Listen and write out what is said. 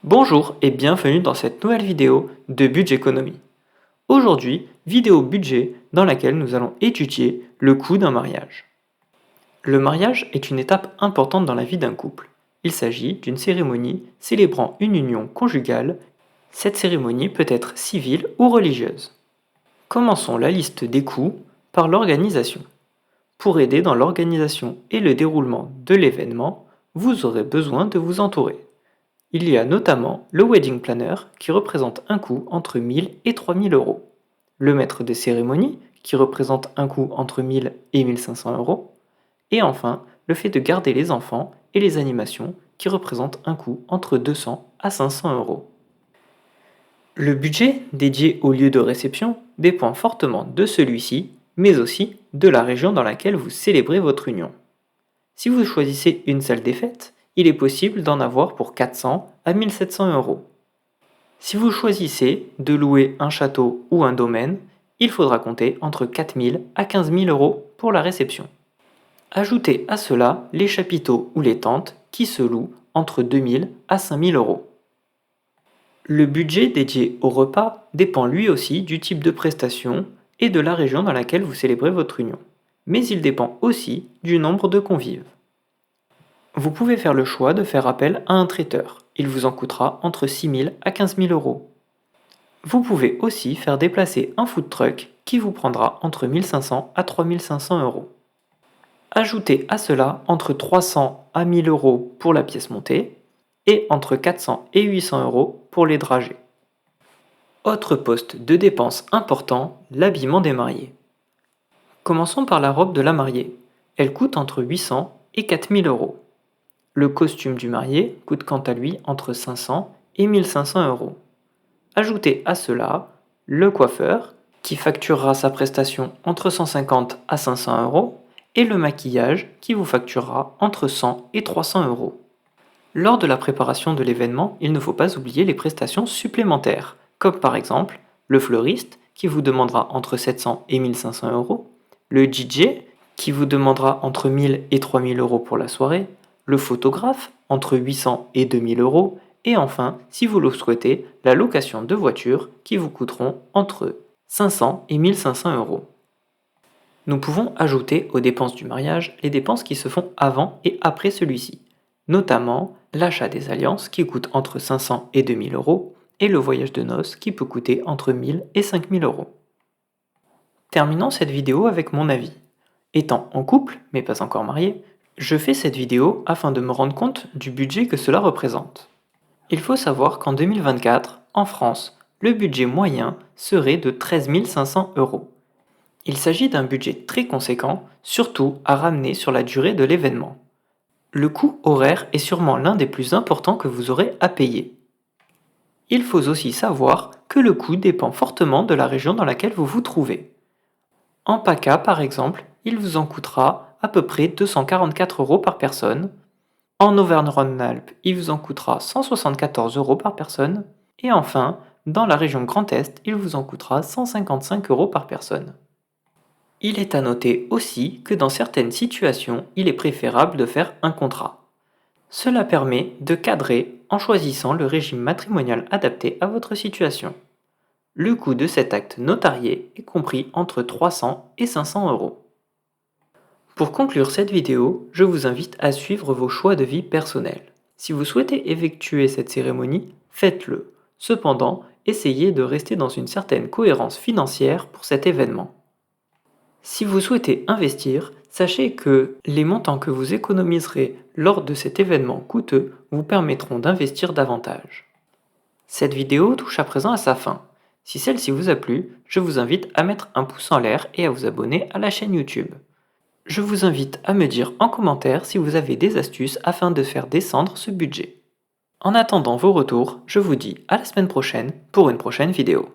Bonjour et bienvenue dans cette nouvelle vidéo de Budget Économie. Aujourd'hui, vidéo budget dans laquelle nous allons étudier le coût d'un mariage. Le mariage est une étape importante dans la vie d'un couple. Il s'agit d'une cérémonie célébrant une union conjugale. Cette cérémonie peut être civile ou religieuse. Commençons la liste des coûts par l'organisation. Pour aider dans l'organisation et le déroulement de l'événement, vous aurez besoin de vous entourer. Il y a notamment le wedding planner qui représente un coût entre 1000 et 3000 euros, le maître de cérémonie qui représente un coût entre 1000 et 1500 euros, et enfin le fait de garder les enfants et les animations qui représente un coût entre 200 à 500 euros. Le budget dédié au lieu de réception dépend fortement de celui-ci, mais aussi de la région dans laquelle vous célébrez votre union. Si vous choisissez une salle des fêtes, il est possible d'en avoir pour 400 à 1700 euros. Si vous choisissez de louer un château ou un domaine, il faudra compter entre 4000 à 15 000 euros pour la réception. Ajoutez à cela les chapiteaux ou les tentes qui se louent entre 2000 à 5000 euros. Le budget dédié au repas dépend lui aussi du type de prestation et de la région dans laquelle vous célébrez votre union, mais il dépend aussi du nombre de convives. Vous pouvez faire le choix de faire appel à un traiteur. Il vous en coûtera entre 6 000 à 15 000 euros. Vous pouvez aussi faire déplacer un food truck qui vous prendra entre 1500 à 3500 euros. Ajoutez à cela entre 300 à 1000 euros pour la pièce montée et entre 400 et 800 euros pour les dragées. Autre poste de dépenses important, l'habillement des mariés. Commençons par la robe de la mariée. Elle coûte entre 800 et 4000 euros. Le costume du marié coûte quant à lui entre 500 et 1500 euros. Ajoutez à cela le coiffeur qui facturera sa prestation entre 150 à 500 euros et le maquillage qui vous facturera entre 100 et 300 euros. Lors de la préparation de l'événement, il ne faut pas oublier les prestations supplémentaires, comme par exemple le fleuriste qui vous demandera entre 700 et 1500 euros, le DJ qui vous demandera entre 1000 et 3000 euros pour la soirée, le photographe entre 800 et 2000 euros, et enfin, si vous le souhaitez, la location de voitures qui vous coûteront entre 500 et 1500 euros. Nous pouvons ajouter aux dépenses du mariage les dépenses qui se font avant et après celui-ci, notamment l'achat des alliances qui coûte entre 500 et 2000 euros, et le voyage de noces qui peut coûter entre 1000 et 5000 euros. Terminons cette vidéo avec mon avis. Étant en couple, mais pas encore marié, je fais cette vidéo afin de me rendre compte du budget que cela représente. Il faut savoir qu'en 2024, en France, le budget moyen serait de 13 500 euros. Il s'agit d'un budget très conséquent, surtout à ramener sur la durée de l'événement. Le coût horaire est sûrement l'un des plus importants que vous aurez à payer. Il faut aussi savoir que le coût dépend fortement de la région dans laquelle vous vous trouvez. En PACA, par exemple, il vous en coûtera à peu près 244 euros par personne. En Auvergne-Rhône-Alpes, il vous en coûtera 174 euros par personne. Et enfin, dans la région Grand Est, il vous en coûtera 155 euros par personne. Il est à noter aussi que dans certaines situations, il est préférable de faire un contrat. Cela permet de cadrer en choisissant le régime matrimonial adapté à votre situation. Le coût de cet acte notarié est compris entre 300 et 500 euros. Pour conclure cette vidéo, je vous invite à suivre vos choix de vie personnels. Si vous souhaitez effectuer cette cérémonie, faites-le. Cependant, essayez de rester dans une certaine cohérence financière pour cet événement. Si vous souhaitez investir, sachez que les montants que vous économiserez lors de cet événement coûteux vous permettront d'investir davantage. Cette vidéo touche à présent à sa fin. Si celle-ci vous a plu, je vous invite à mettre un pouce en l'air et à vous abonner à la chaîne YouTube. Je vous invite à me dire en commentaire si vous avez des astuces afin de faire descendre ce budget. En attendant vos retours, je vous dis à la semaine prochaine pour une prochaine vidéo.